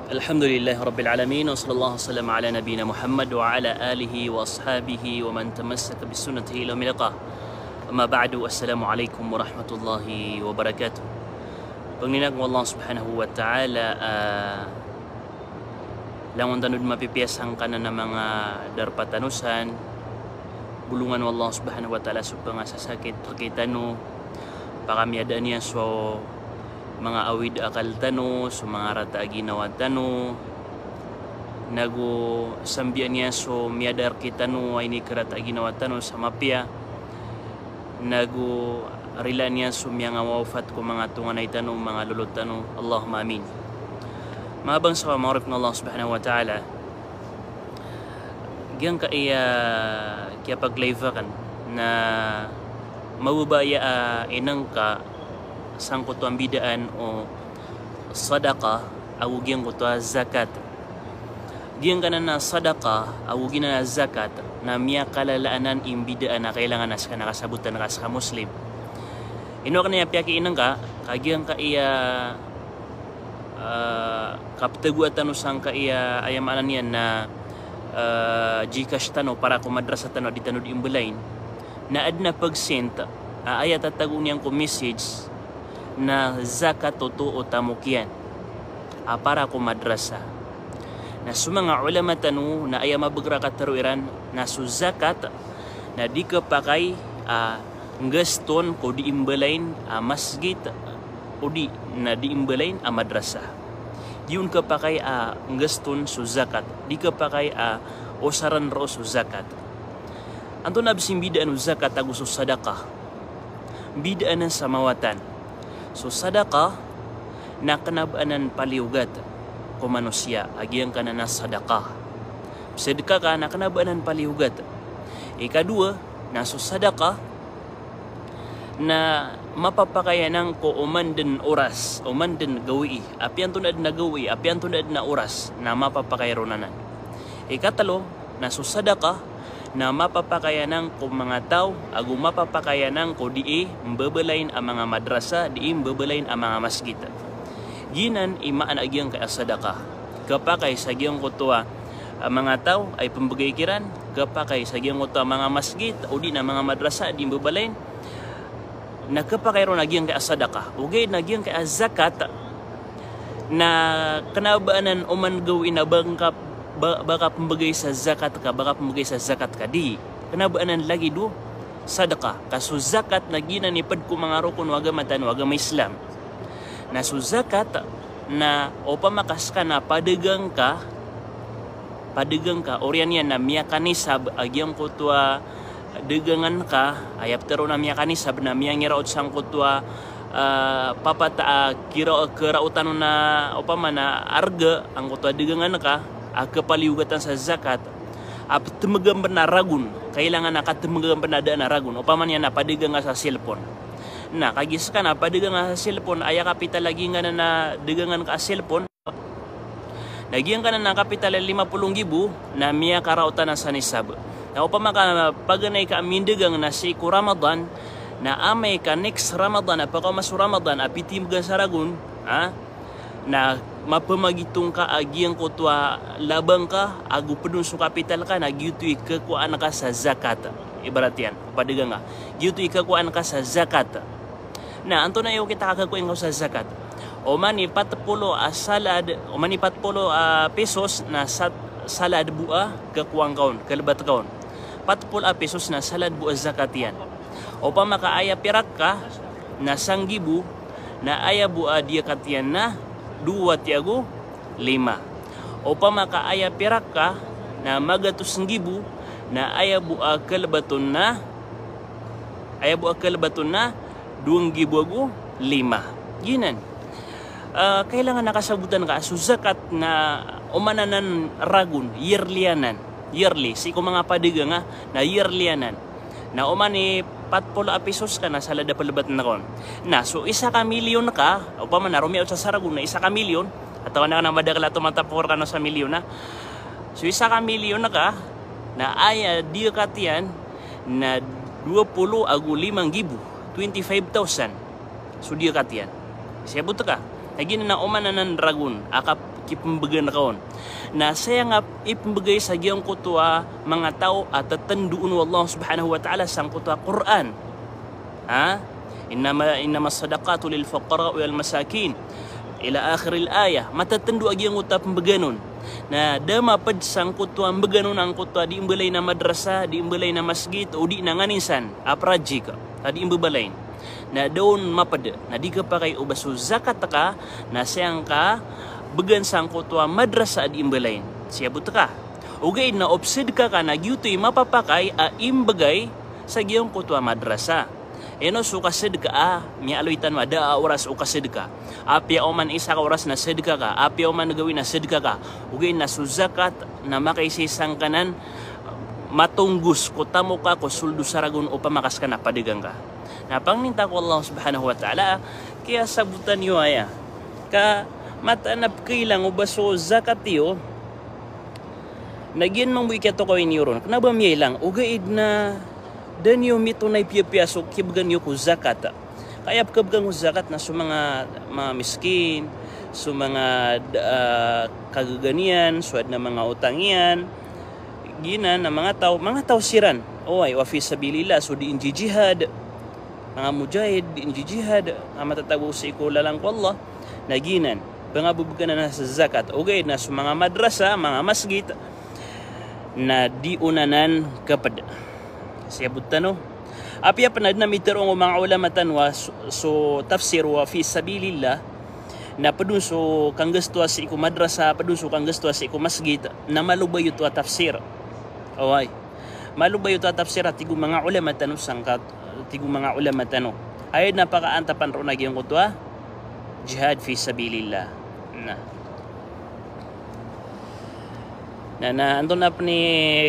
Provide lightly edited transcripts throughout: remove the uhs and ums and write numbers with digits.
Alhamdulillah Rabbil Alamin wa sallallahu wasallam ala nabiyina Muhammad wa ala alihi wa ashabihi wa man tamassaka bisunnatihi ila milqah. Amma ba'du, assalamualaikum warahmatullahi wabarakatuh. Pagninag mo Allah subhanahu wa ta'ala, langon tanud mapipiasang ka na ng mga darpatanusan, bulungan mo Allah subhanahu wa ta'ala supang sasakit pakitano, pakamyadaan niya so mga awid akal tano, so mga rata ginawa tano, nago sambian niya so miadar kita no ay ni karata ginawa tano sa mapya, nago rila niya so mga wafat ko mga tungan ay tano, mga lulot tano. Allahumma amin. Mabang sa maarif ng Allah subhanahu wa ta'ala, giyang ka kaya pag-live kan na mabubaya inang ka sangkot ang bidaan o sadaqah awugin ko to zakat. Diyan ka na sadaqah awugin na zakat na miya kalalaanan im bidaan na kailangan nas ka nakasabutan na ka muslim. Ino ka na yapyaki inang ka kagiyan ka kaptaguatan usang ka ayamanan yan na Gcash tano para ko madrasa tano di tano di imbalain na adna pag-sent ayat at tagung niyang ko message na zakat totoo tamukyan para ko madrasa na sumanga ulama tanu na aya mabagra kataruiran na su zakat na di ka pakay ngaston ko di imbalain masjid o di na di imbalain madrasa yun ka pakay ngaston su zakat di ka pakay osaran ro su zakat anto na bisim bidaan zakat tagu su sadaqah bidaan ng samawatan. So sadaqah na kanabaanan paliugat ko manusia agiang ka na sadaqah. Sedekah ka na kanabaanan paliugat. Ikadua na so sadaqah na mapapakayanan ko uman din oras, uman din gawi. Apian tunad na gawi, apian tunad na oras na mapapakayaronanan. Ikatalo na so sadaqah na mapapakayanan ko mga tao, ago mapapakayanan ko di mbabalain ang mga madrasa, di mbabalain ang mga masjid. Ginan imaan agyang kay sadaqah. Kapakay sa giyang ko tuwa mga tao ay pambagaykiran, kapakay sa giyang ko tuwa mga masjid o di na mga madrasa di mbabalain, nakapakayron agyang kay sadaqah. Ugay nagyang kay zakat na kanabaanan uman gawin na bangkap baka pembagay sa zakat ka, baka pembagay sa zakat ka di kanabaanan lagi do sadaqah kaso zakat na ginanipad ko mga rukun wagamatan wagama Islam na so zakat na o pamakas ka na padagang ka oryan yan na miyakanisab agyang kutwa dagangan ka ayap tero na miyakanisab na miyangiraot sang kutwa papata kirautan na o pamana arga ang kutwa dagangan ka kapaliugatan sa zakat temegam na ragun kailangan nakatemegam penada na ragun upaman yan napadigang nga sa cellphone na kagis ka na padigang nga sa cellphone aya kapital lagi nga na digangan ka cellphone nagiyan ka na kapital 50,000 na miya karautan na sa nisab na upama ka paganay ka amindigang na si ku Ramadan na amay ka next Ramadan apakamas Ramadan apitim ga sa ragun na mapamagitong ka agiang kutwa labang ka agu pedun su kapital ka na giyutoy kekuan ka sa zakat ibarat yan padigang nga giyutoy kekuan ka sa zakat na anto na yo kita kakakuin ka sa zakat o mani 40 salad o mani 40 pesos na salad bua kekuang kaon kalabat kaon 40 pesos na salad bua zakat yan o pa makaaya pirak ka na sanggibu na aya bua dia katian na 2 tiago 5 o pa makaaya pirak ka na magatus ngibu na aya bua kalabaton na 2 gibu 5 ginan kailangan nakasabutan ka so zakat na umananan ragun yearly si ko mga padiga nga na yearlyanan na umani 40 pesos ka na sa lada palabat na kon. Na so 1 ka milyon ka, o pa man narumi sa saragun na 1 ka milyon, at na madakla tumatapor ka na sa milyon na. So 1 ka milyon na ka, na aya di katiyan na 20 agu 5,000, 25,000. So di katiyan. Siya buto ka. Lagi na umanan ng dragon. kipembagan kaon. Na saya nga ipembagay sa giyong kutwa mga tao at tanduun wallahu subhanahu wa ta'ala sang kutwa Quran. Ha? Innama sadaqatu lil fuqara wal masakin ila akhir al-ayah. Matatandu agi ang utap pembaganon. Na dama pad sang kutwa mbaganon ang kutwa di imbelay na madrasa, di imbelay na masjid o di nanganisan aprajik. Tadi imbebalain. Na doon mapad na di ka pa kay ubaso zakat ka na siyang ka bagan sang kutwa madrasa di imbelain. Siya buta ka. Ugay na obsid ka na gyutoy mapapakay a imbagay sa giyong kutwa madrasa. Eno suka sedekah mi aluitan wada oras uka sedekah. Api oman isa ka oras na sedekah ka, api oman gawin na sedekah ka. Ugay na suzakat na makaisisang kanan matunggus ko tamo ka ko suldo saragon o pamakas ka na padigang ka. Na pangminta ko Allah subhanahu wa ta'ala kaya sabutan niyo aya ka matanap kailang ubaso zakat yo nagyan mang buik to ko iniron kenapa mi lang ugaid na dan yo mito na piyaso kibgan yo ko zakat kaya kabgan ko zakat na sa mga miskin sa mga kagaganian suad na mga utangian gina na mga tao siran oy wa fi sabilillah so di inji jihad mga mujahid di inji jihad nga matatagpo sa iko lalang ko Allah naginan pangabubugan na sa zakat ugay na sa mga madrasa mga masjid na di unanan kapad siya butano apya panad na mitero ng mga ulama tanwa so tafsir wa fi sabilillah na padun so kang gusto sa iko madrasa padun so kang gusto sa iko masjid na malubay ito tafsir away malubay ito tafsir at tigo mga ulama tanong sangkat tigo mga ulama tanong ay napakaantapan ro na giyong kutwa jihad fi sabilillah na andun na ni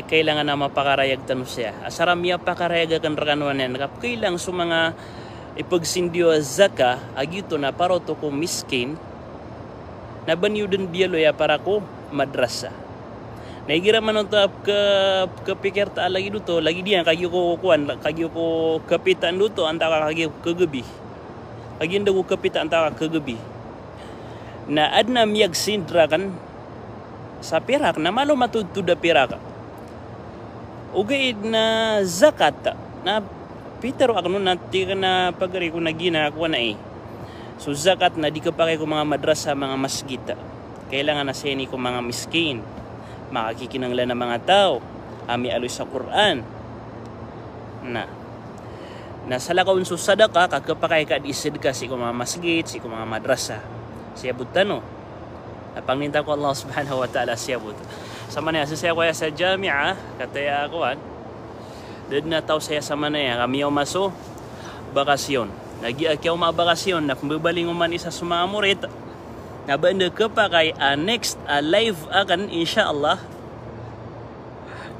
kailangan na mapakarayag tanong siya asaram niya pakarayag kan rakanuan yan kailang sa mga ipagsindiyo zaka agito na para to ko miskin na banyo din biyalo ya para ko madrasa naigira man ito kapikir ta lagi dito lagi diyan kagyo ko kuan kagyo ko kapitan dito antara kagyo kagabi kagyo ko kapitan antara kagabi na adna miyag sindra kan sa pirak na malo matutuda pirak ugay na zakat na Peter ako nun natin na pagari ko na gina ako na so zakat na di ka pa kayo mga madrasa mga masjid kailangan na seni ko mga miskin makakikinanglan ng mga tao ami aloy sa Quran na salakaon so sadaka kakapakay ka isid ka si ko mga masjid si ko mga madrasa siya butano napangninta ko Allah subhanahu wa ta'ala siya but sama na siya ko sa jamia kataya ako dad na tao saya sama na yan kami yung maso bakasyon nag-iakyaw mga bakasyon na pambabaling man isa sa mga murit na banda ka pa kay next live akan insyaAllah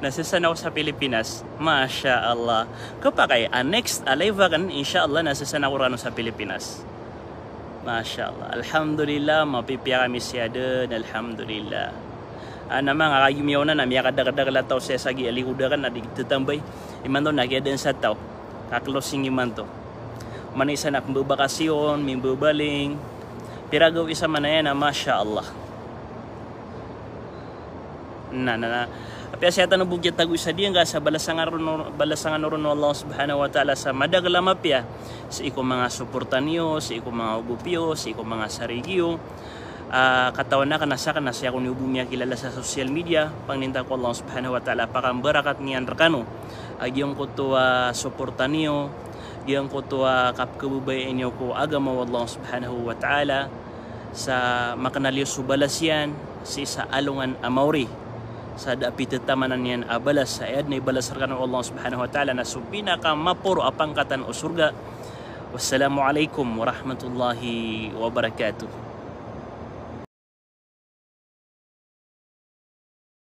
nasisan ako sa Pilipinas Masya Allah ka kay next live akan insyaAllah nasisan ako rano sa Pilipinas Masya Allah Alhamdulillah mapipiya kami siya din Alhamdulillah naman kakayumiyaw na namiya kadagdaga tao siya sagi alikudakan na ditambay iman to nagyadan sa tao kaklosing iman to manisa na kumbabakasyon mimbabaling piragaw isa man na yan Masya Allah apya siya tanong bugyan tago isa diyan sa balasangan ron Allah subhanahu wa ta'ala sa madagala mapya sa iko mga suportan niyo sa iko mga ugupyo sa iko mga sarigyo katawan na kanasa siya kung niubumya kilala sa social media pangninta ko Allah subhanahu wa ta'ala pakambarakat niyan rakano agyong ko to suportan niyo giyang ko to kapkabubayan niyo ko agama Allah subhanahu wa ta'ala sa makanaliyo subalasyan sa isa alungan amawri sa dapit tamanan yan abalas sa ayad na ibalas rakano Allah subhanahu wa ta'ala na so pinaka mapuro apangkatan o surga wassalamu alaikum warahmatullahi wabarakatuh